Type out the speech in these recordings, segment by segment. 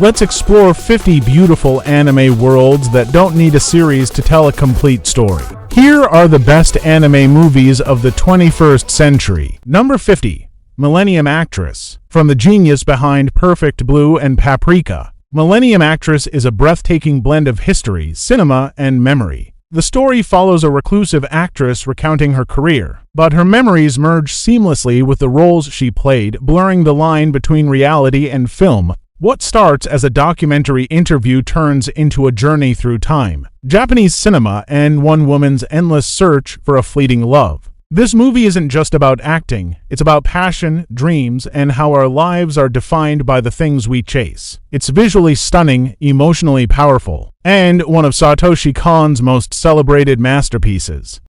Let's explore 50 beautiful anime worlds that don't need a series to tell a complete story. Here are the best anime movies of the 21st century. Number 50. Millennium Actress. From the genius behind Perfect Blue and Paprika, Millennium Actress is a breathtaking blend of history, cinema, and memory. The story follows a reclusive actress recounting her career, but her memories merge seamlessly with the roles she played, blurring the line between reality and film. What starts as a documentary interview turns into a journey through time, Japanese cinema, and one woman's endless search for a fleeting love. This movie isn't just about acting, it's about passion, dreams, and how our lives are defined by the things we chase. It's visually stunning, emotionally powerful, and one of Satoshi Kon's most celebrated masterpieces.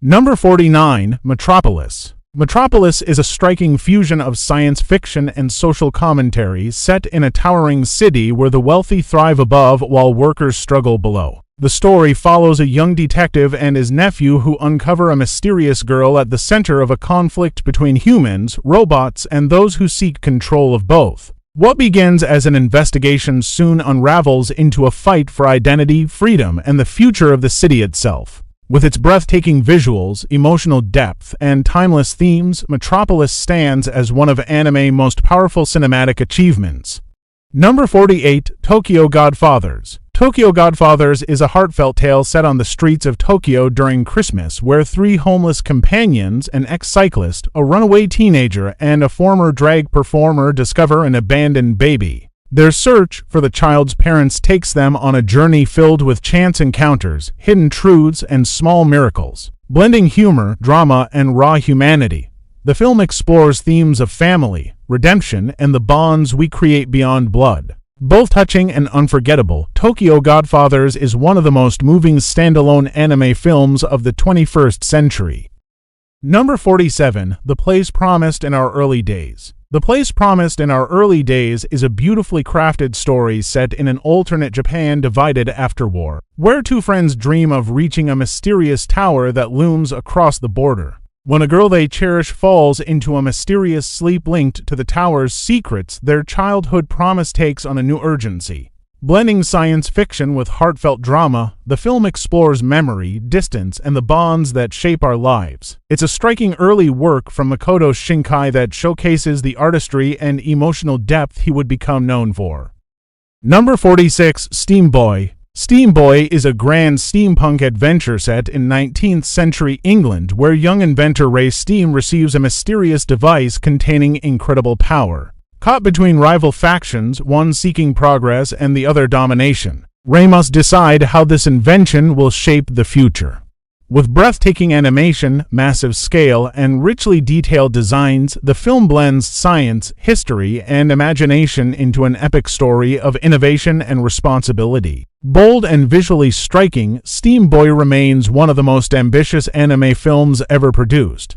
Number 49. Metropolis. Metropolis is a striking fusion of science fiction and social commentary set in a towering city where the wealthy thrive above while workers struggle below. The story follows a young detective and his nephew who uncover a mysterious girl at the center of a conflict between humans, robots, and those who seek control of both. What begins as an investigation soon unravels into a fight for identity, freedom, and the future of the city itself. With its breathtaking visuals, emotional depth, and timeless themes, Metropolis stands as one of anime's most powerful cinematic achievements. Number 48. Tokyo Godfathers. Tokyo Godfathers is a heartfelt tale set on the streets of Tokyo during Christmas, where three homeless companions, an ex-cyclist, a runaway teenager, and a former drag performer discover an abandoned baby. Their search for the child's parents takes them on a journey filled with chance encounters, hidden truths, and small miracles. Blending humor, drama, and raw humanity, the film explores themes of family, redemption, and the bonds we create beyond blood. Both touching and unforgettable, Tokyo Godfathers is one of the most moving standalone anime films of the 21st century. Number 47. The Place Promised in Our Early Days. The Place Promised in Our Early Days is a beautifully crafted story set in an alternate Japan divided after war, where two friends dream of reaching a mysterious tower that looms across the border. When a girl they cherish falls into a mysterious sleep linked to the tower's secrets, their childhood promise takes on a new urgency. Blending science fiction with heartfelt drama, the film explores memory, distance, and the bonds that shape our lives. It's a striking early work from Makoto Shinkai that showcases the artistry and emotional depth he would become known for. Number 46. Steam Boy. Steam Boy is a grand steampunk adventure set in 19th century England where young inventor Ray Steam receives a mysterious device containing incredible power. Caught between rival factions, one seeking progress and the other domination, Ray must decide how this invention will shape the future. With breathtaking animation, massive scale, and richly detailed designs, the film blends science, history, and imagination into an epic story of innovation and responsibility. Bold and visually striking, Steam Boy remains one of the most ambitious anime films ever produced.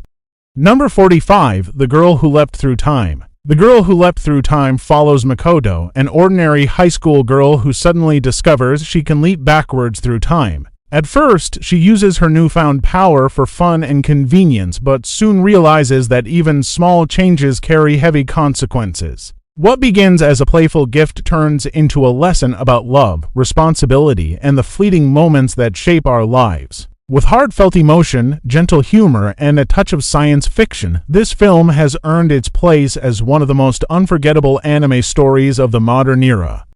Number 45. The Girl Who Leapt Through Time. The Girl Who Leapt Through Time follows Makoto, an ordinary high school girl who suddenly discovers she can leap backwards through time. At first, she uses her newfound power for fun and convenience, but soon realizes that even small changes carry heavy consequences. What begins as a playful gift turns into a lesson about love, responsibility, and the fleeting moments that shape our lives. With heartfelt emotion, gentle humor, and a touch of science fiction, this film has earned its place as one of the most unforgettable anime stories of the modern era.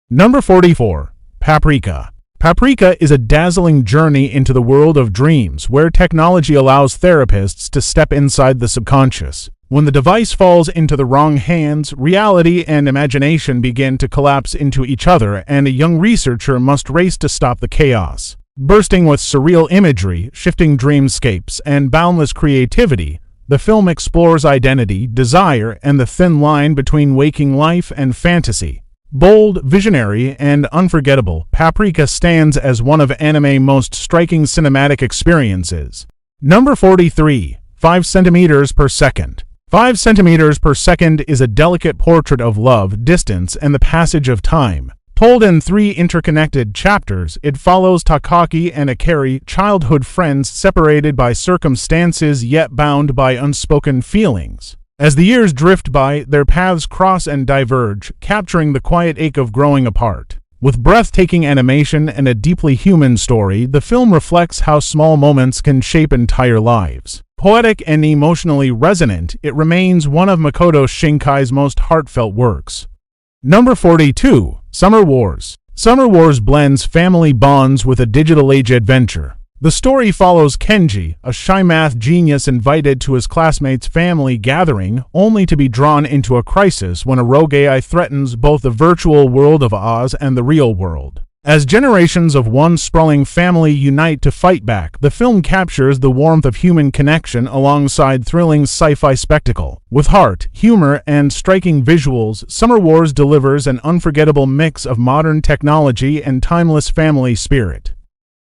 Number 44. Paprika. Paprika is a dazzling journey into the world of dreams where technology allows therapists to step inside the subconscious. When the device falls into the wrong hands, reality and imagination begin to collapse into each other, and a young researcher must race to stop the chaos. Bursting with surreal imagery, shifting dreamscapes, and boundless creativity, the film explores identity, desire, and the thin line between waking life and fantasy. Bold, visionary, and unforgettable, Paprika stands as one of anime's most striking cinematic experiences. Number 43. 5 centimeters per second. 5 centimeters per second is a delicate portrait of love, distance, and the passage of time. Told in 3 interconnected chapters, it follows Takaki and Akari, childhood friends separated by circumstances yet bound by unspoken feelings. As the years drift by, their paths cross and diverge, capturing the quiet ache of growing apart. With breathtaking animation and a deeply human story, the film reflects how small moments can shape entire lives. Poetic and emotionally resonant, it remains one of Makoto Shinkai's most heartfelt works. Number 42. Summer Wars. Summer Wars blends family bonds with a digital age adventure. The story follows Kenji, a shy math genius invited to his classmates' family gathering, only to be drawn into a crisis when a rogue AI threatens both the virtual world of Oz and the real world. As generations of one sprawling family unite to fight back, the film captures the warmth of human connection alongside thrilling sci-fi spectacle. With heart, humor, and striking visuals, Summer Wars delivers an unforgettable mix of modern technology and timeless family spirit.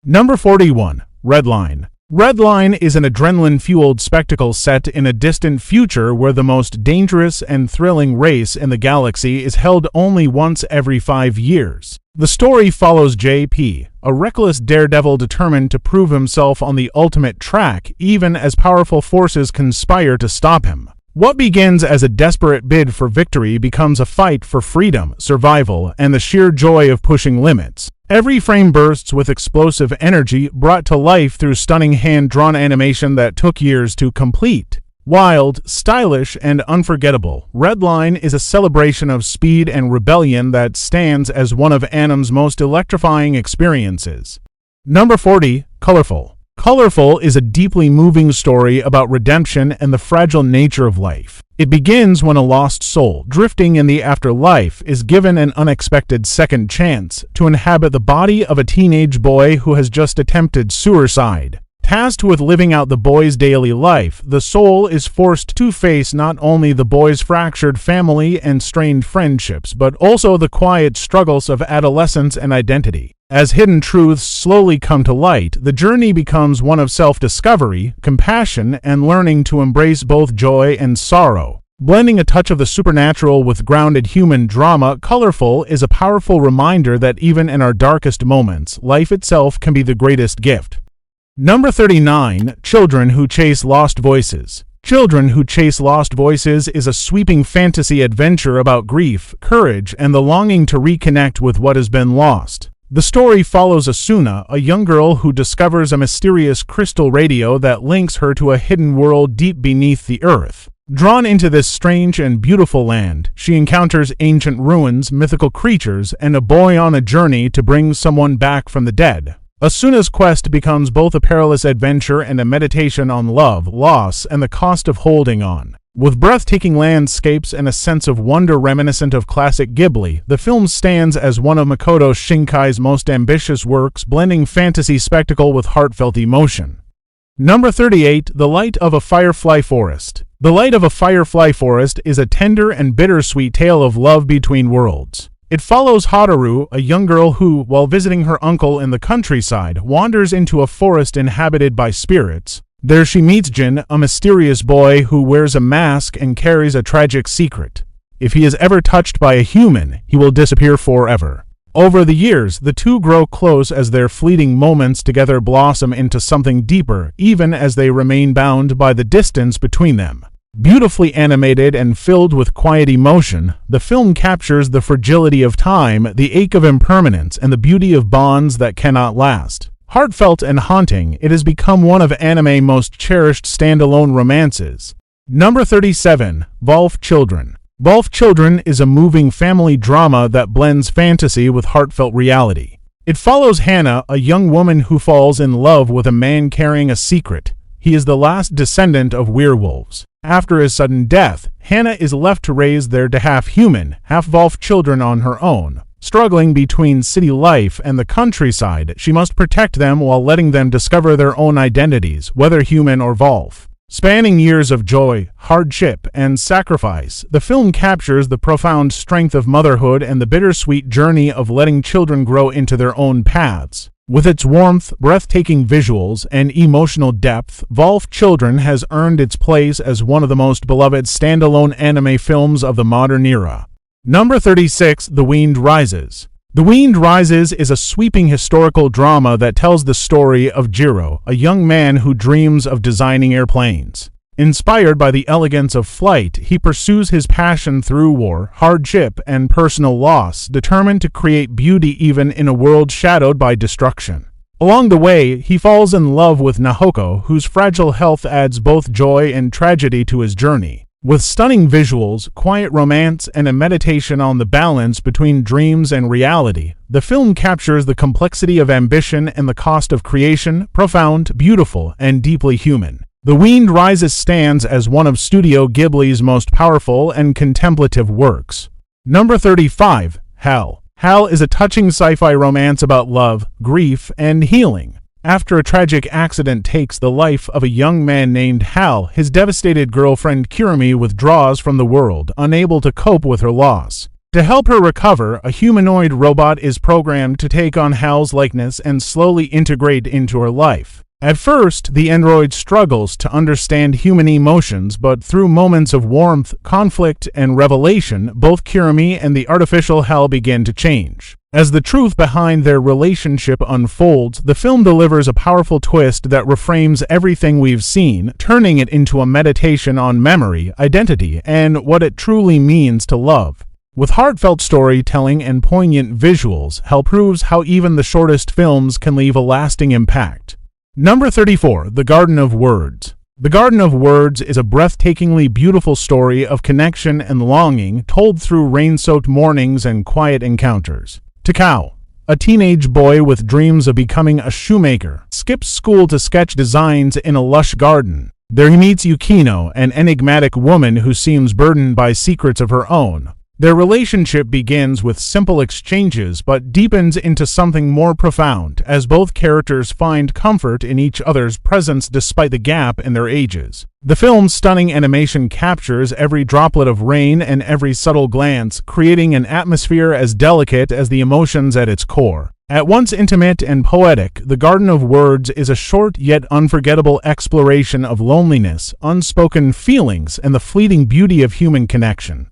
Number 41. Red Line. Red Line is an adrenaline-fueled spectacle set in a distant future where the most dangerous and thrilling race in the galaxy is held only once every 5 years. The story follows JP, a reckless daredevil determined to prove himself on the ultimate track, even as powerful forces conspire to stop him. What begins as a desperate bid for victory becomes a fight for freedom, survival, and the sheer joy of pushing limits. Every frame bursts with explosive energy brought to life through stunning hand-drawn animation that took years to complete. Wild, stylish, and unforgettable, Red Line is a celebration of speed and rebellion that stands as one of anime's most electrifying experiences. Number 40. Colorful. Colorful is a deeply moving story about redemption and the fragile nature of life. It begins when a lost soul, drifting in the afterlife, is given an unexpected second chance to inhabit the body of a teenage boy who has just attempted suicide. Tasked with living out the boy's daily life, the soul is forced to face not only the boy's fractured family and strained friendships, but also the quiet struggles of adolescence and identity. As hidden truths slowly come to light, the journey becomes one of self-discovery, compassion, and learning to embrace both joy and sorrow. Blending a touch of the supernatural with grounded human drama, Colorful is a powerful reminder that even in our darkest moments, life itself can be the greatest gift. Number 39. Children Who Chase Lost Voices. Children Who Chase Lost Voices is a sweeping fantasy adventure about grief, courage, and the longing to reconnect with what has been lost. The story follows Asuna, a young girl who discovers a mysterious crystal radio that links her to a hidden world deep beneath the earth. Drawn into this strange and beautiful land, she encounters ancient ruins, mythical creatures, and a boy on a journey to bring someone back from the dead. Asuna's quest becomes both a perilous adventure and a meditation on love, loss, and the cost of holding on. With breathtaking landscapes and a sense of wonder reminiscent of classic Ghibli, the film stands as one of Makoto Shinkai's most ambitious works, blending fantasy spectacle with heartfelt emotion. Number 38. The Light of a Firefly Forest. The Light of a Firefly Forest is a tender and bittersweet tale of love between worlds. It follows Haruo, a young girl who, while visiting her uncle in the countryside, wanders into a forest inhabited by spirits. There she meets Jin, a mysterious boy who wears a mask and carries a tragic secret. If he is ever touched by a human, he will disappear forever. Over the years, the two grow close as their fleeting moments together blossom into something deeper, even as they remain bound by the distance between them. Beautifully animated and filled with quiet emotion, the film captures the fragility of time, the ache of impermanence, and the beauty of bonds that cannot last. Heartfelt and haunting, it has become one of anime's most cherished standalone romances. Number 37. Wolf Children. Wolf Children is a moving family drama that blends fantasy with heartfelt reality. It follows Hannah, a young woman who falls in love with a man carrying a secret. He is the last descendant of werewolves. After his sudden death, Hannah is left to raise their half-human, half-wolf children on her own. Struggling between city life and the countryside, she must protect them while letting them discover their own identities, whether human or wolf. Spanning years of joy, hardship, and sacrifice, the film captures the profound strength of motherhood and the bittersweet journey of letting children grow into their own paths. With its warmth, breathtaking visuals, and emotional depth, Wolf Children has earned its place as one of the most beloved standalone anime films of the modern era. Number 36. The Wind Rises. The Wind Rises is a sweeping historical drama that tells the story of Jiro, a young man who dreams of designing airplanes. Inspired by the elegance of flight, he pursues his passion through war, hardship, and personal loss, determined to create beauty even in a world shadowed by destruction. Along the way, he falls in love with Nahoko, whose fragile health adds both joy and tragedy to his journey. With stunning visuals, quiet romance, and a meditation on the balance between dreams and reality, the film captures the complexity of ambition and the cost of creation, profound, beautiful, and deeply human. The Wind Rises stands as one of Studio Ghibli's most powerful and contemplative works. Number 35. Hell. Hell is a touching sci-fi romance about love, grief, and healing. After a tragic accident takes the life of a young man named Hal, his devastated girlfriend Kirimi withdraws from the world, unable to cope with her loss. To help her recover, a humanoid robot is programmed to take on Hal's likeness and slowly integrate into her life. At first, the android struggles to understand human emotions, but through moments of warmth, conflict, and revelation, both Kirimi and the artificial Hal begin to change. As the truth behind their relationship unfolds, the film delivers a powerful twist that reframes everything we've seen, turning it into a meditation on memory, identity, and what it truly means to love. With heartfelt storytelling and poignant visuals, Hell proves how even the shortest films can leave a lasting impact. Number 34. The Garden of Words. The Garden of Words is a breathtakingly beautiful story of connection and longing told through rain-soaked mornings and quiet encounters. Takao, a teenage boy with dreams of becoming a shoemaker, skips school to sketch designs in a lush garden. There he meets Yukino, an enigmatic woman who seems burdened by secrets of her own. Their relationship begins with simple exchanges but deepens into something more profound as both characters find comfort in each other's presence despite the gap in their ages. The film's stunning animation captures every droplet of rain and every subtle glance, creating an atmosphere as delicate as the emotions at its core. At once intimate and poetic, The Garden of Words is a short yet unforgettable exploration of loneliness, unspoken feelings, and the fleeting beauty of human connection.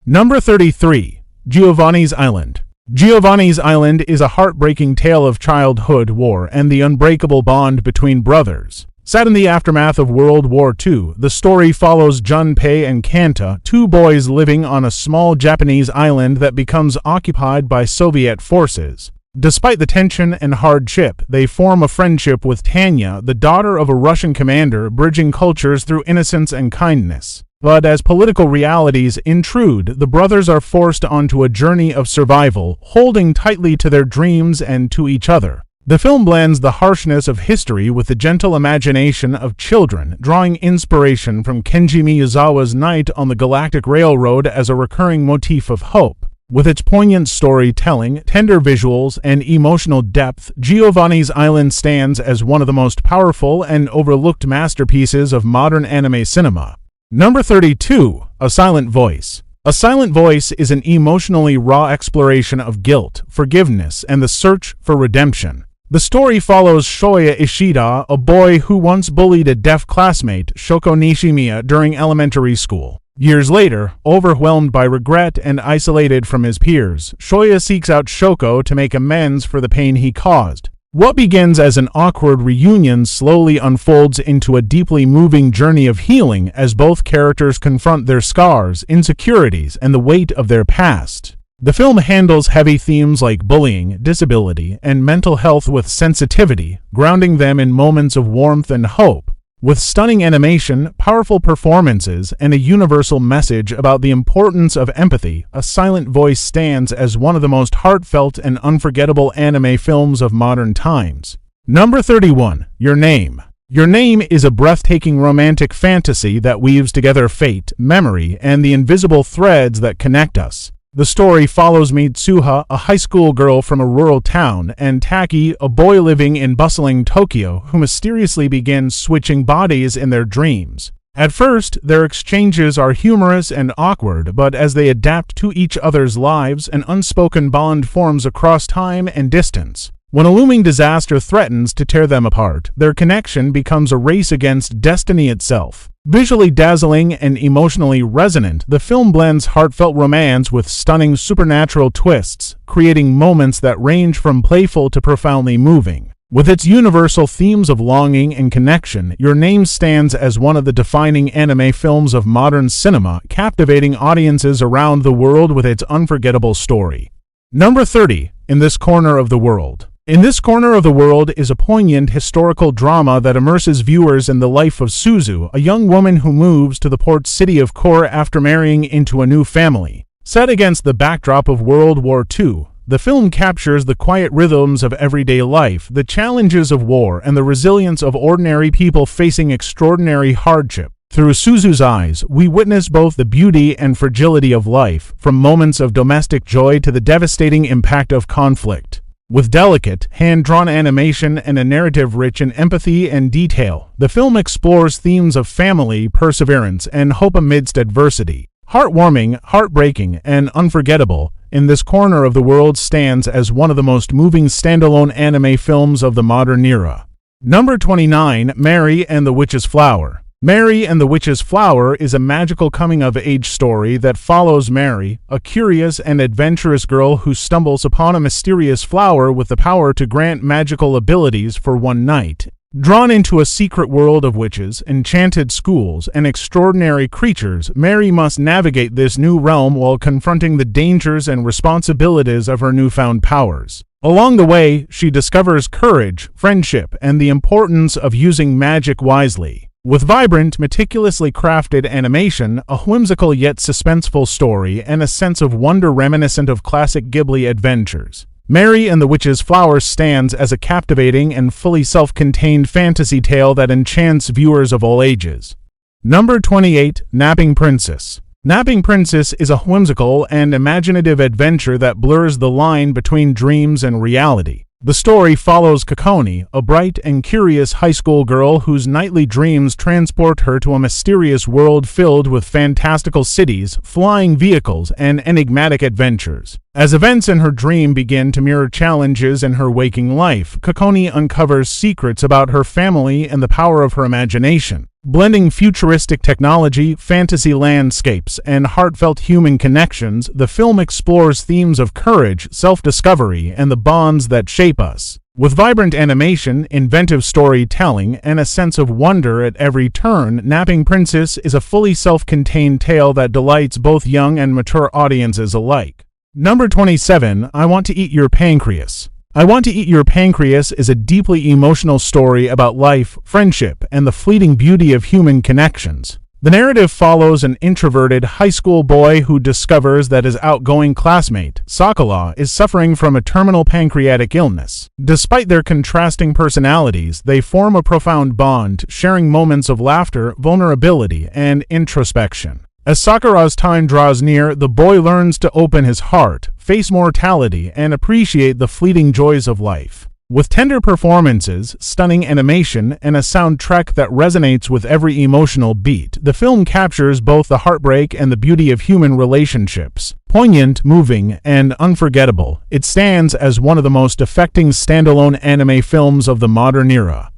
Number 33. Giovanni's Island. Giovanni's Island is a heartbreaking tale of childhood, war, and the unbreakable bond between brothers. Set in the aftermath of World War II, the story follows Junpei and Kanta, two boys living on a small Japanese island that becomes occupied by Soviet forces. Despite the tension and hardship, they form a friendship with Tanya, the daughter of a Russian commander, bridging cultures through innocence and kindness. But as political realities intrude, the brothers are forced onto a journey of survival, holding tightly to their dreams and to each other. The film blends the harshness of history with the gentle imagination of children, drawing inspiration from Kenji Miyazawa's Night on the Galactic Railroad as a recurring motif of hope. With its poignant storytelling, tender visuals, and emotional depth, Giovanni's Island stands as one of the most powerful and overlooked masterpieces of modern anime cinema. Number 32. A Silent Voice. A Silent Voice is an emotionally raw exploration of guilt, forgiveness, and the search for redemption. The story follows Shoya Ishida, a boy who once bullied a deaf classmate, Shoko Nishimiya, during elementary school. Years later, overwhelmed by regret and isolated from his peers, Shoya seeks out Shoko to make amends for the pain he caused. What begins as an awkward reunion slowly unfolds into a deeply moving journey of healing as both characters confront their scars, insecurities, and the weight of their past. The film handles heavy themes like bullying, disability, and mental health with sensitivity, grounding them in moments of warmth and hope. With stunning animation, powerful performances, and a universal message about the importance of empathy, A Silent Voice stands as one of the most heartfelt and unforgettable anime films of modern times. Number 31. Your Name. Your Name is a breathtaking romantic fantasy that weaves together fate, memory, and the invisible threads that connect us. The story follows Mitsuha, a high school girl from a rural town, and Taki, a boy living in bustling Tokyo, who mysteriously begins switching bodies in their dreams. At first, their exchanges are humorous and awkward, but as they adapt to each other's lives, an unspoken bond forms across time and distance. When a looming disaster threatens to tear them apart, their connection becomes a race against destiny itself. Visually dazzling and emotionally resonant, the film blends heartfelt romance with stunning supernatural twists, creating moments that range from playful to profoundly moving. With its universal themes of longing and connection, Your Name stands as one of the defining anime films of modern cinema, captivating audiences around the world with its unforgettable story. Number 30. In This Corner of the World. In This Corner of the World is a poignant historical drama that immerses viewers in the life of Suzu, a young woman who moves to the port city of Kore after marrying into a new family. Set against the backdrop of World War II, the film captures the quiet rhythms of everyday life, the challenges of war, and the resilience of ordinary people facing extraordinary hardship. Through Suzu's eyes, we witness both the beauty and fragility of life, from moments of domestic joy to the devastating impact of conflict. With delicate, hand-drawn animation and a narrative rich in empathy and detail, the film explores themes of family, perseverance, and hope amidst adversity. Heartwarming, heartbreaking, and unforgettable, In This Corner of the World stands as one of the most moving standalone anime films of the modern era. Number 29. Mary and the Witch's Flower. Mary and the Witch's Flower is a magical coming-of-age story that follows Mary, a curious and adventurous girl who stumbles upon a mysterious flower with the power to grant magical abilities for one night. Drawn into a secret world of witches, enchanted schools, and extraordinary creatures, Mary must navigate this new realm while confronting the dangers and responsibilities of her newfound powers. Along the way, she discovers courage, friendship, and the importance of using magic wisely. With vibrant, meticulously crafted animation, a whimsical yet suspenseful story, and a sense of wonder reminiscent of classic Ghibli adventures, Mary and the Witch's Flower stands as a captivating and fully self-contained fantasy tale that enchants viewers of all ages. Number 28. Napping Princess. Napping Princess is a whimsical and imaginative adventure that blurs the line between dreams and reality. The story follows Kokoni, a bright and curious high school girl whose nightly dreams transport her to a mysterious world filled with fantastical cities, flying vehicles, and enigmatic adventures. As events in her dream begin to mirror challenges in her waking life, Kokoni uncovers secrets about her family and the power of her imagination. Blending futuristic technology, fantasy landscapes, and heartfelt human connections, the film explores themes of courage, self-discovery, and the bonds that shape us. With vibrant animation, inventive storytelling, and a sense of wonder at every turn, Napping Princess is a fully self-contained tale that delights both young and mature audiences alike. Number 27. I Want to Eat Your Pancreas. I Want to Eat Your Pancreas is a deeply emotional story about life, friendship, and the fleeting beauty of human connections. The narrative follows an introverted high school boy who discovers that his outgoing classmate, Sakala, is suffering from a terminal pancreatic illness. Despite their contrasting personalities, they form a profound bond, sharing moments of laughter, vulnerability, and introspection. As Sakura's time draws near, the boy learns to open his heart, face mortality, and appreciate the fleeting joys of life. With tender performances, stunning animation, and a soundtrack that resonates with every emotional beat, the film captures both the heartbreak and the beauty of human relationships. Poignant, moving, and unforgettable, it stands as one of the most affecting standalone anime films of the modern era.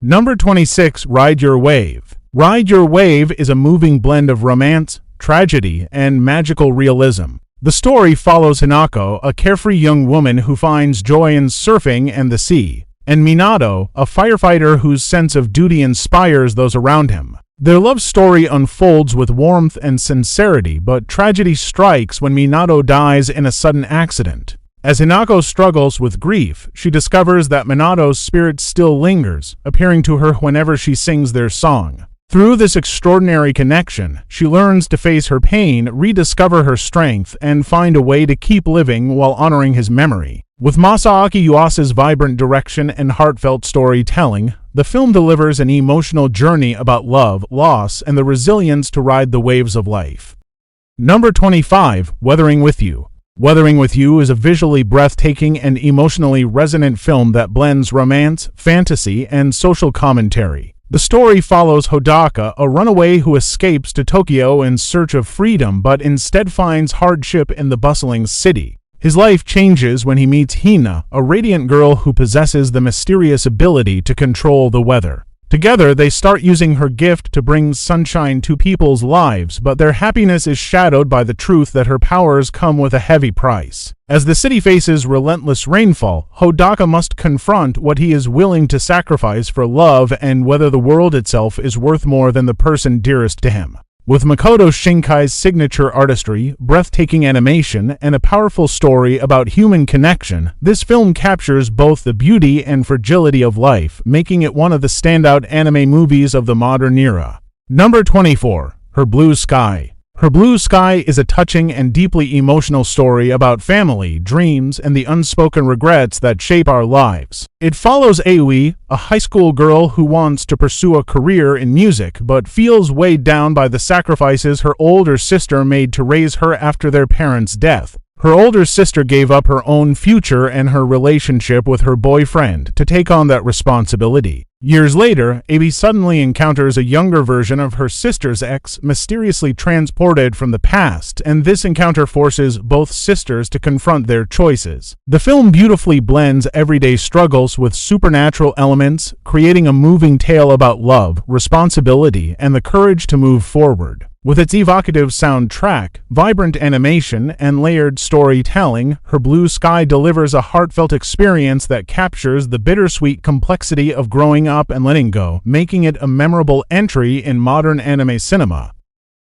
Number 26. Ride Your Wave. Ride Your Wave is a moving blend of romance, tragedy, and magical realism. The story follows Hinako, a carefree young woman who finds joy in surfing and the sea, and Minato, a firefighter whose sense of duty inspires those around him. Their love story unfolds with warmth and sincerity, but tragedy strikes when Minato dies in a sudden accident. As Hinako struggles with grief, she discovers that Minato's spirit still lingers, appearing to her whenever she sings their song. Through this extraordinary connection, she learns to face her pain, rediscover her strength, and find a way to keep living while honoring his memory. With Masaaki Yuasa's vibrant direction and heartfelt storytelling, the film delivers an emotional journey about love, loss, and the resilience to ride the waves of life. Number 25. Weathering with You. Weathering with You is a visually breathtaking and emotionally resonant film that blends romance, fantasy, and social commentary. The story follows Hodaka, a runaway who escapes to Tokyo in search of freedom but instead finds hardship in the bustling city. His life changes when he meets Hina, a radiant girl who possesses the mysterious ability to control the weather. Together, they start using her gift to bring sunshine to people's lives, but their happiness is shadowed by the truth that her powers come with a heavy price. As the city faces relentless rainfall, Hodaka must confront what he is willing to sacrifice for love and whether the world itself is worth more than the person dearest to him. With Makoto Shinkai's signature artistry, breathtaking animation, and a powerful story about human connection, this film captures both the beauty and fragility of life, making it one of the standout anime movies of the modern era. Number 24. Her Blue Sky. Her Blue Sky is a touching and deeply emotional story about family, dreams, and the unspoken regrets that shape our lives. It follows Aoi, a high school girl who wants to pursue a career in music but feels weighed down by the sacrifices her older sister made to raise her after their parents' death. Her older sister gave up her own future and her relationship with her boyfriend to take on that responsibility. Years later, Aoi suddenly encounters a younger version of her sister's ex, mysteriously transported from the past, and this encounter forces both sisters to confront their choices. The film beautifully blends everyday struggles with supernatural elements, creating a moving tale about love, responsibility, and the courage to move forward. With its evocative soundtrack, vibrant animation, and layered storytelling, Her Blue Sky delivers a heartfelt experience that captures the bittersweet complexity of growing up and letting go, making it a memorable entry in modern anime cinema.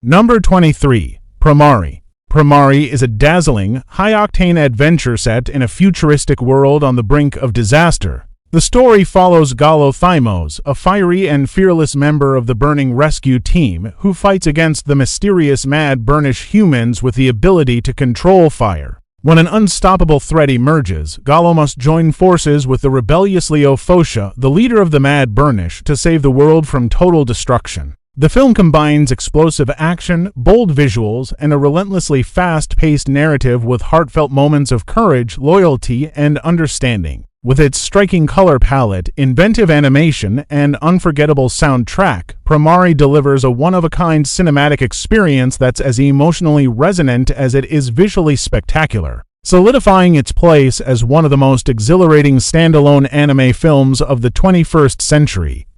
Number 23. Primari. Primari is a dazzling, high-octane adventure set in a futuristic world on the brink of disaster. The story follows Gallo Thymos, a fiery and fearless member of the burning rescue team, who fights against the mysterious mad Burnish humans with the ability to control fire. When an unstoppable threat emerges, Gallo must join forces with the rebellious Leophosha, the leader of the mad Burnish, to save the world from total destruction. The film combines explosive action, bold visuals, and a relentlessly fast-paced narrative with heartfelt moments of courage, loyalty, and understanding. With its striking color palette, inventive animation, and unforgettable soundtrack, Primari delivers a one-of-a-kind cinematic experience that's as emotionally resonant as it is visually spectacular, solidifying its place as one of the most exhilarating standalone anime films of the 21st century.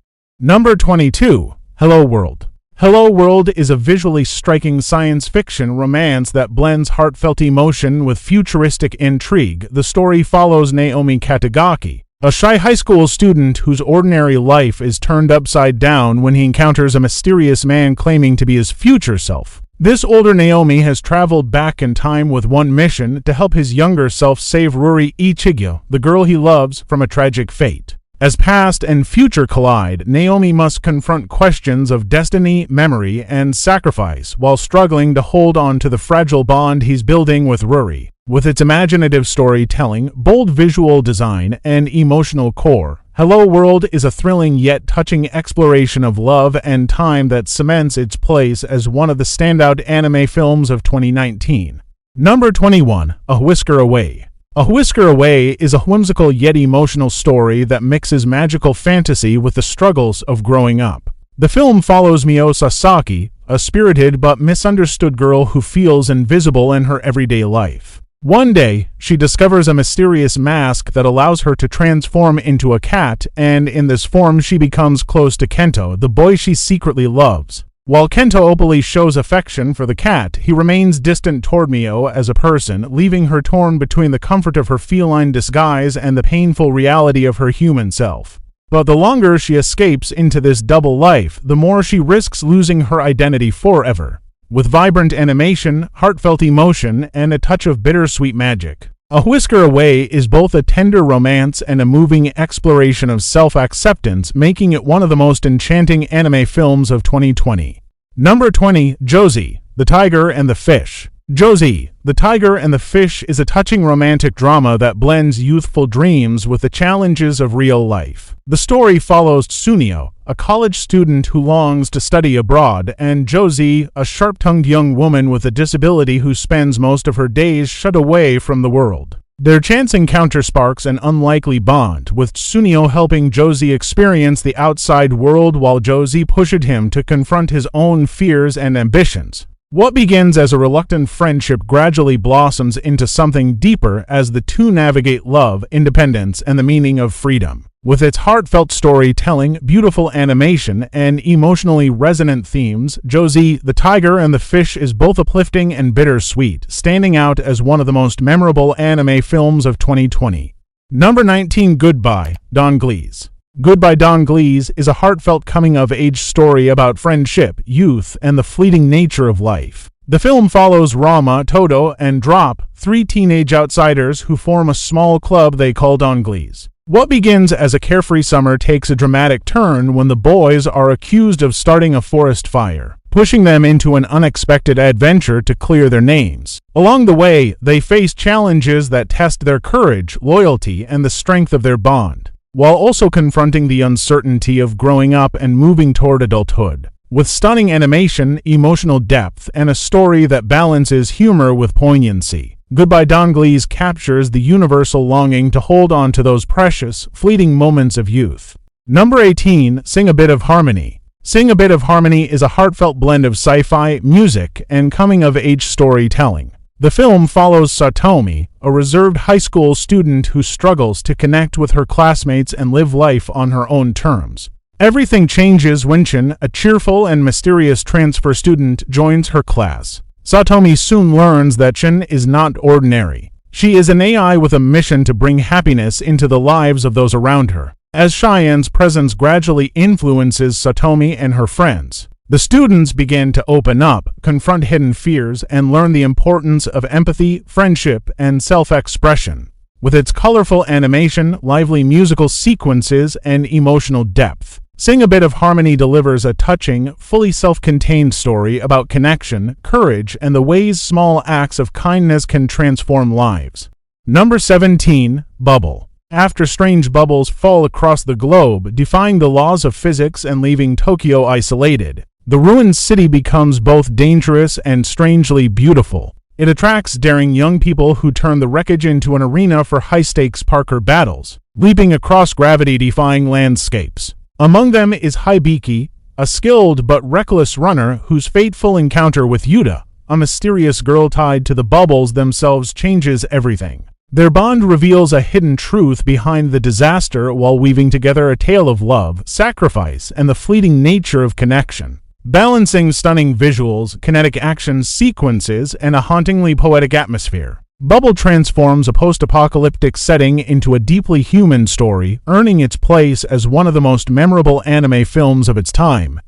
Number 22. Hello World. Hello World is a visually striking science fiction romance that blends heartfelt emotion with futuristic intrigue. The story follows Naomi Katagaki, a shy high school student whose ordinary life is turned upside down when he encounters a mysterious man claiming to be his future self. This older Naomi has traveled back in time with one mission: to help his younger self save Ruri Ichigyo, the girl he loves, from a tragic fate. As past and future collide, Naomi must confront questions of destiny, memory, and sacrifice while struggling to hold on to the fragile bond he's building with Ruri. With its imaginative storytelling, bold visual design, and emotional core, Hello World is a thrilling yet touching exploration of love and time that cements its place as one of the standout anime films of 2019. Number 21. A Whisker Away. A Whisker Away is a whimsical yet emotional story that mixes magical fantasy with the struggles of growing up. The film follows Mio Sasaki, a spirited but misunderstood girl who feels invisible in her everyday life. One day, she discovers a mysterious mask that allows her to transform into a cat, and in this form she becomes close to Kento, the boy she secretly loves. While Kento openly shows affection for the cat, he remains distant toward Mio as a person, leaving her torn between the comfort of her feline disguise and the painful reality of her human self. But the longer she escapes into this double life, the more she risks losing her identity forever. With vibrant animation, heartfelt emotion, and a touch of bittersweet magic, A Whisker Away is both a tender romance and a moving exploration of self-acceptance, making it one of the most enchanting anime films of 2020. Number 20. Josie, the Tiger and the Fish. Josie, the Tiger and the Fish is a touching romantic drama that blends youthful dreams with the challenges of real life. The story follows Tsuneo, a college student who longs to study abroad, and Josie, a sharp-tongued young woman with a disability who spends most of her days shut away from the world. Their chance encounter sparks an unlikely bond, with Tsuneo helping Josie experience the outside world while Josie pushes him to confront his own fears and ambitions. What begins as a reluctant friendship gradually blossoms into something deeper as the two navigate love, independence, and the meaning of freedom. With its heartfelt storytelling, beautiful animation, and emotionally resonant themes, Josie, the Tiger and the Fish is both uplifting and bittersweet, standing out as one of the most memorable anime films of 2020. Number 19. Goodbye, Don Glees. Goodbye, Don Glees is a heartfelt coming-of-age story about friendship, youth, and the fleeting nature of life. The film follows Rama, Toto, and Drop, three teenage outsiders who form a small club they call Don Glees. What begins as a carefree summer takes a dramatic turn when the boys are accused of starting a forest fire, pushing them into an unexpected adventure to clear their names. Along the way, they face challenges that test their courage, loyalty, and the strength of their bond, while also confronting the uncertainty of growing up and moving toward adulthood. With stunning animation, emotional depth, and a story that balances humor with poignancy, Goodbye, Don Glees captures the universal longing to hold on to those precious, fleeting moments of youth. Number 18. Sing a Bit of Harmony. Sing a Bit of Harmony is a heartfelt blend of sci-fi, music, and coming-of-age storytelling. The film follows Satomi, a reserved high school student who struggles to connect with her classmates and live life on her own terms. Everything changes when Chin, a cheerful and mysterious transfer student, joins her class. Satomi soon learns that Chin is not ordinary. She is an AI with a mission to bring happiness into the lives of those around her. As Cheyenne's presence gradually influences Satomi and her friends, the students begin to open up, confront hidden fears, and learn the importance of empathy, friendship, and self-expression. With its colorful animation, lively musical sequences, and emotional depth, Sing a Bit of Harmony delivers a touching, fully self-contained story about connection, courage, and the ways small acts of kindness can transform lives. Number 17. Bubble. After strange bubbles fall across the globe, defying the laws of physics and leaving Tokyo isolated, the ruined city becomes both dangerous and strangely beautiful. It attracts daring young people who turn the wreckage into an arena for high-stakes parkour battles, leaping across gravity-defying landscapes. Among them is Hibiki, a skilled but reckless runner whose fateful encounter with Yuta, a mysterious girl tied to the bubbles themselves, changes everything. Their bond reveals a hidden truth behind the disaster while weaving together a tale of love, sacrifice, and the fleeting nature of connection. Balancing stunning visuals, kinetic action sequences, and a hauntingly poetic atmosphere, Bubble transforms a post-apocalyptic setting into a deeply human story, earning its place as one of the most memorable anime films of its time.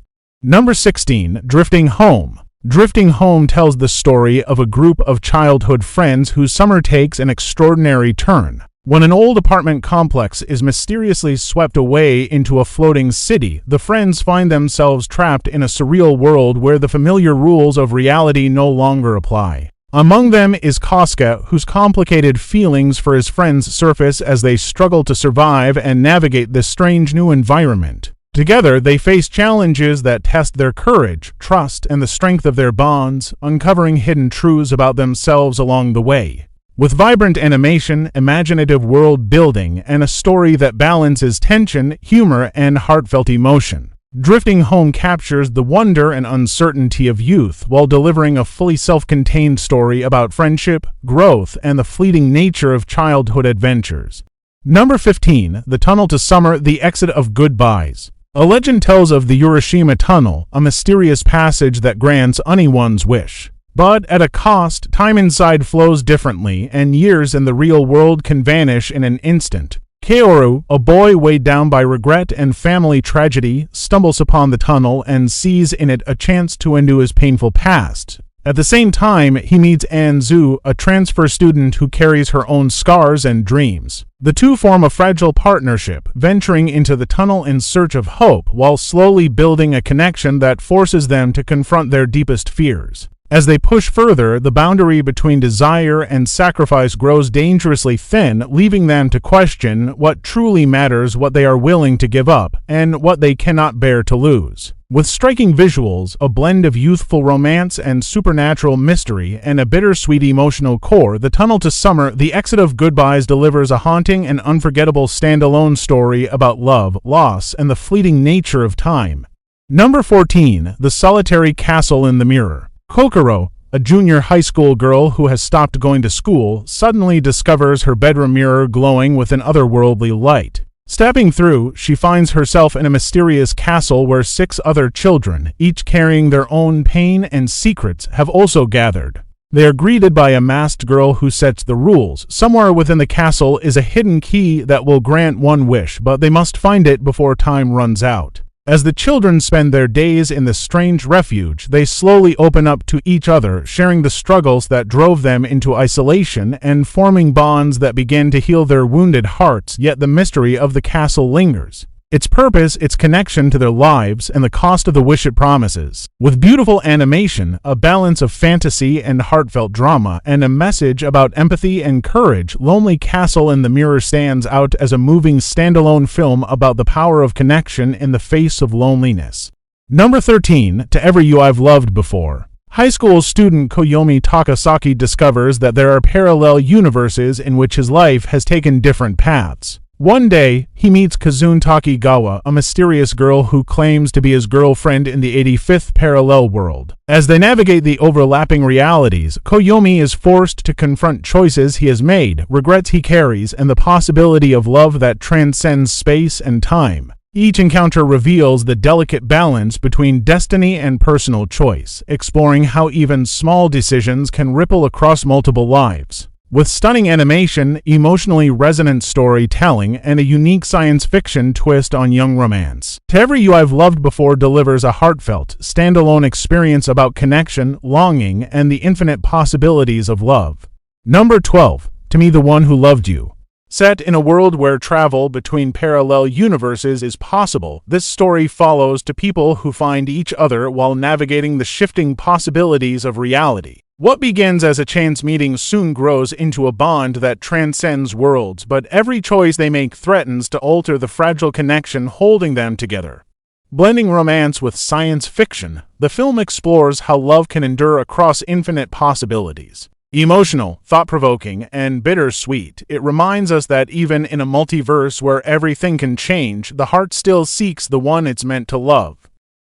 Number 16. Drifting Home. Drifting Home tells the story of a group of childhood friends whose summer takes an extraordinary turn. When an old apartment complex is mysteriously swept away into a floating city, the friends find themselves trapped in a surreal world where the familiar rules of reality no longer apply. Among them is Kosuke, whose complicated feelings for his friends surface as they struggle to survive and navigate this strange new environment. Together, they face challenges that test their courage, trust, and the strength of their bonds, uncovering hidden truths about themselves along the way. With vibrant animation, imaginative world building, and a story that balances tension, humor, and heartfelt emotion, Drifting Home captures the wonder and uncertainty of youth while delivering a fully self-contained story about friendship, growth, and the fleeting nature of childhood adventures. Number 15. The Tunnel to Summer, The Exit of Goodbyes. A legend tells of the Urashima Tunnel, a mysterious passage that grants anyone's wish. But at a cost, time inside flows differently, and years in the real world can vanish in an instant. Kaoru, a boy weighed down by regret and family tragedy, stumbles upon the tunnel and sees in it a chance to undo his painful past. At the same time, he meets Anzu, a transfer student who carries her own scars and dreams. The two form a fragile partnership, venturing into the tunnel in search of hope while slowly building a connection that forces them to confront their deepest fears. As they push further, the boundary between desire and sacrifice grows dangerously thin, leaving them to question what truly matters, what they are willing to give up, and what they cannot bear to lose. With striking visuals, a blend of youthful romance and supernatural mystery, and a bittersweet emotional core, The Tunnel to Summer, The Exit of Goodbyes delivers a haunting and unforgettable standalone story about love, loss, and the fleeting nature of time. Number 14. The Solitary Castle in the Mirror. Kokoro, a junior high school girl who has stopped going to school, suddenly discovers her bedroom mirror glowing with an otherworldly light. Stepping through, she finds herself in a mysterious castle where 6 other children, each carrying their own pain and secrets, have also gathered. They are greeted by a masked girl who sets the rules. Somewhere within the castle is a hidden key that will grant one wish, but they must find it before time runs out. As the children spend their days in this strange refuge, they slowly open up to each other, sharing the struggles that drove them into isolation and forming bonds that begin to heal their wounded hearts, yet the mystery of the castle lingers. Its purpose, its connection to their lives, and the cost of the wish it promises. With beautiful animation, a balance of fantasy and heartfelt drama, and a message about empathy and courage, Lonely Castle in the Mirror stands out as a moving standalone film about the power of connection in the face of loneliness. Number 13, To Every You I've Loved Before. High school student Koyomi Takasaki discovers that there are parallel universes in which his life has taken different paths. One day, he meets Kazune Takigawa, a mysterious girl who claims to be his girlfriend in the 85th parallel world. As they navigate the overlapping realities, Koyomi is forced to confront choices he has made, regrets he carries, and the possibility of love that transcends space and time. Each encounter reveals the delicate balance between destiny and personal choice, exploring how even small decisions can ripple across multiple lives. With stunning animation, emotionally resonant storytelling, and a unique science fiction twist on young romance, To Every You I've Loved Before delivers a heartfelt, standalone experience about connection, longing, and the infinite possibilities of love. Number 12. To Me the One Who Loved You. Set in a world where travel between parallel universes is possible, this story follows 2 people who find each other while navigating the shifting possibilities of reality. What begins as a chance meeting soon grows into a bond that transcends worlds, but every choice they make threatens to alter the fragile connection holding them together. Blending romance with science fiction, the film explores how love can endure across infinite possibilities. Emotional, thought-provoking, and bittersweet, it reminds us that even in a multiverse where everything can change, the heart still seeks the one it's meant to love.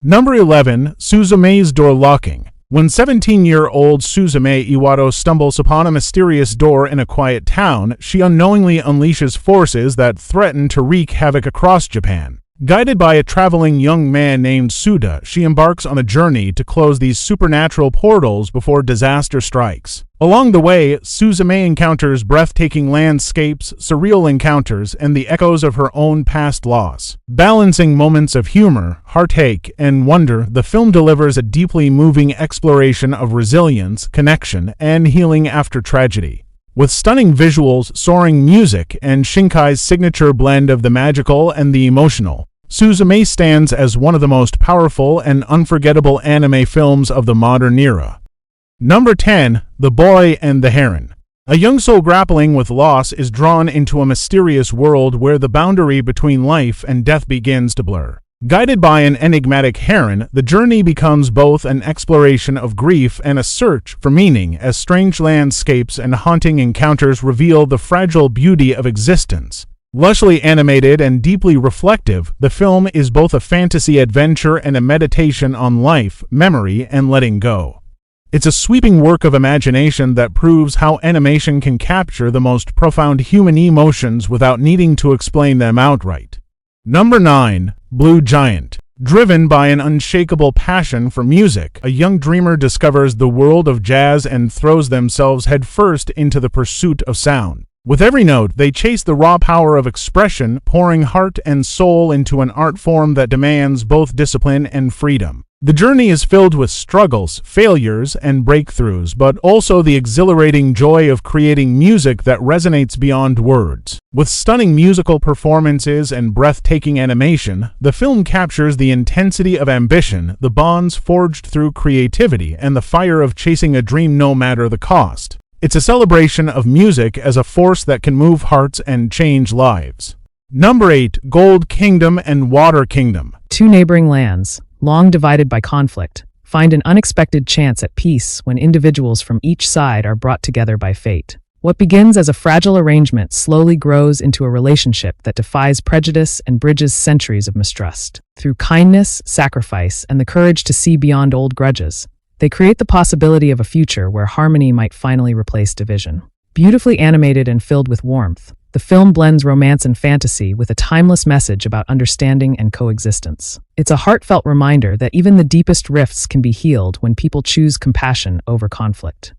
Number 11. Suzume's Door Locking. When 17-year-old Suzume Iwato stumbles upon a mysterious door in a quiet town, she unknowingly unleashes forces that threaten to wreak havoc across Japan. Guided by a traveling young man named Suda, she embarks on a journey to close these supernatural portals before disaster strikes. Along the way, Suzume encounters breathtaking landscapes, surreal encounters, and the echoes of her own past loss. Balancing moments of humor, heartache, and wonder, the film delivers a deeply moving exploration of resilience, connection, and healing after tragedy. With stunning visuals, soaring music, and Shinkai's signature blend of the magical and the emotional, Suzume stands as one of the most powerful and unforgettable anime films of the modern era. Number 10. The Boy and the Heron. A young soul grappling with loss is drawn into a mysterious world where the boundary between life and death begins to blur. Guided by an enigmatic heron, the journey becomes both an exploration of grief and a search for meaning as strange landscapes and haunting encounters reveal the fragile beauty of existence. Lushly animated and deeply reflective, the film is both a fantasy adventure and a meditation on life, memory, and letting go. It's a sweeping work of imagination that proves how animation can capture the most profound human emotions without needing to explain them outright. Number 9. Blue Giant. Driven by an unshakable passion for music, a young dreamer discovers the world of jazz and throws themselves headfirst into the pursuit of sound. With every note, they chase the raw power of expression, pouring heart and soul into an art form that demands both discipline and freedom. The journey is filled with struggles, failures, and breakthroughs, but also the exhilarating joy of creating music that resonates beyond words. With stunning musical performances and breathtaking animation, the film captures the intensity of ambition, the bonds forged through creativity, and the fire of chasing a dream no matter the cost. It's a celebration of music as a force that can move hearts and change lives. Number 8. Gold Kingdom and Water Kingdom. 2 neighboring lands, long divided by conflict, find an unexpected chance at peace when individuals from each side are brought together by fate. What begins as a fragile arrangement slowly grows into a relationship that defies prejudice and bridges centuries of mistrust. Through kindness, sacrifice, and the courage to see beyond old grudges, They create the possibility of a future where harmony might finally replace division. Beautifully animated and filled with warmth, the film blends romance and fantasy with a timeless message about understanding and coexistence. It's a heartfelt reminder that even the deepest rifts can be healed when people choose compassion over conflict.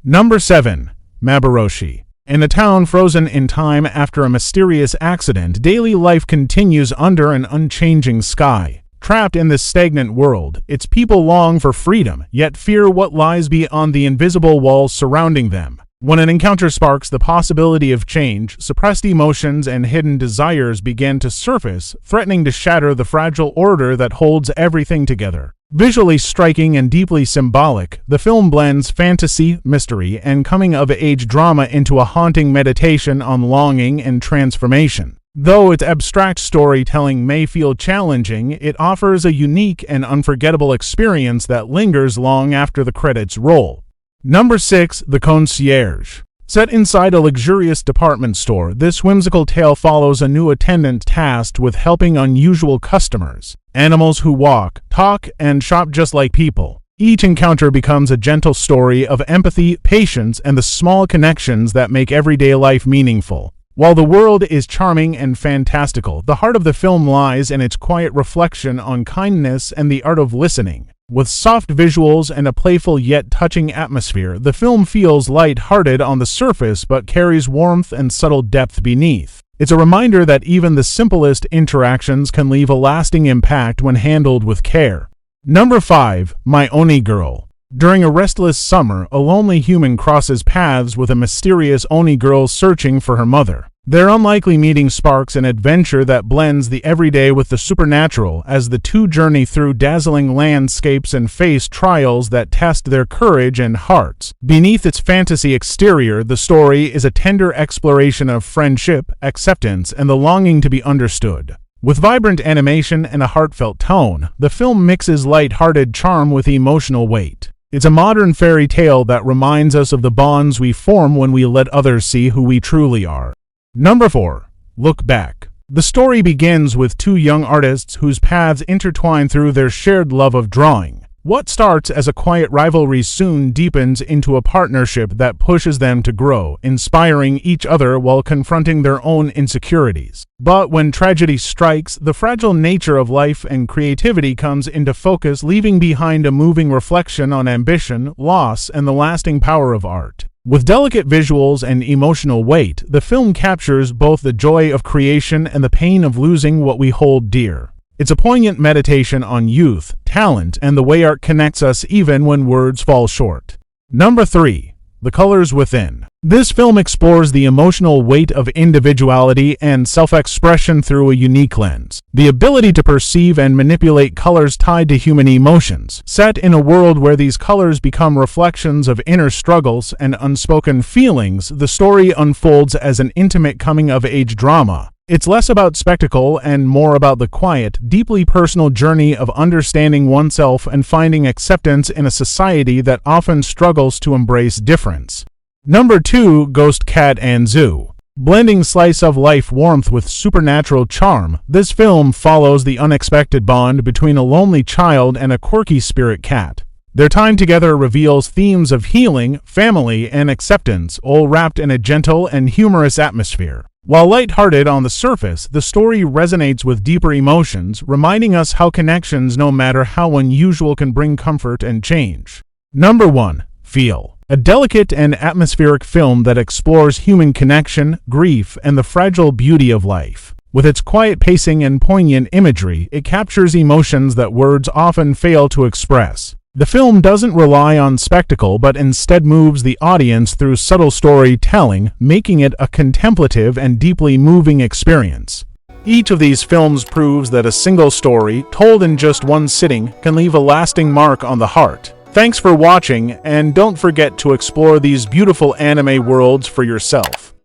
Number 7. Maboroshi. In a town frozen in time after a mysterious accident, daily life continues under an unchanging sky. Trapped in this stagnant world, its people long for freedom, yet fear what lies beyond the invisible walls surrounding them. When an encounter sparks the possibility of change, suppressed emotions and hidden desires begin to surface, threatening to shatter the fragile order that holds everything together. Visually striking and deeply symbolic, the film blends fantasy, mystery, and coming-of-age drama into a haunting meditation on longing and transformation. Though its abstract storytelling may feel challenging, it offers a unique and unforgettable experience that lingers long after the credits roll. Number 6. The Concierge. Set inside a luxurious department store, this whimsical tale follows a new attendant tasked with helping unusual customers, animals who walk, talk, and shop just like people. Each encounter becomes a gentle story of empathy, patience, and the small connections that make everyday life meaningful. While the world is charming and fantastical, the heart of the film lies in its quiet reflection on kindness and the art of listening. With soft visuals and a playful yet touching atmosphere, the film feels light-hearted on the surface but carries warmth and subtle depth beneath. It's a reminder that even the simplest interactions can leave a lasting impact when handled with care. Number 5. My Oni Girl. During a restless summer, a lonely human crosses paths with a mysterious Oni girl searching for her mother. Their unlikely meeting sparks an adventure that blends the everyday with the supernatural as the two journey through dazzling landscapes and face trials that test their courage and hearts. Beneath its fantasy exterior, the story is a tender exploration of friendship, acceptance, and the longing to be understood. With vibrant animation and a heartfelt tone, the film mixes light-hearted charm with emotional weight. It's a modern fairy tale that reminds us of the bonds we form when we let others see who we truly are. Number 4. Look Back. The story begins with two young artists whose paths intertwine through their shared love of drawing. What starts as a quiet rivalry soon deepens into a partnership that pushes them to grow, inspiring each other while confronting their own insecurities. But when tragedy strikes, the fragile nature of life and creativity comes into focus, leaving behind a moving reflection on ambition, loss, and the lasting power of art. With delicate visuals and emotional weight, the film captures both the joy of creation and the pain of losing what we hold dear. It's a poignant meditation on youth, talent, and the way art connects us even when words fall short. Number 3. The Colors Within. This film explores the emotional weight of individuality and self-expression through a unique lens. The ability to perceive and manipulate colors tied to human emotions. Set in a world where these colors become reflections of inner struggles and unspoken feelings, the story unfolds as an intimate coming-of-age drama. It's less about spectacle and more about the quiet, deeply personal journey of understanding oneself and finding acceptance in a society that often struggles to embrace difference. Number 2. Ghost Cat and Zoo. Blending slice-of-life warmth with supernatural charm, this film follows the unexpected bond between a lonely child and a quirky spirit cat. Their time together reveals themes of healing, family, and acceptance, all wrapped in a gentle and humorous atmosphere. While lighthearted on the surface, the story resonates with deeper emotions, reminding us how connections, no matter how unusual, can bring comfort and change. Number 1. Feel. A delicate and atmospheric film that explores human connection, grief, and the fragile beauty of life. With its quiet pacing and poignant imagery, it captures emotions that words often fail to express. The film doesn't rely on spectacle but instead moves the audience through subtle storytelling, making it a contemplative and deeply moving experience. Each of these films proves that a single story, told in just one sitting, can leave a lasting mark on the heart. Thanks for watching, and don't forget to explore these beautiful anime worlds for yourself.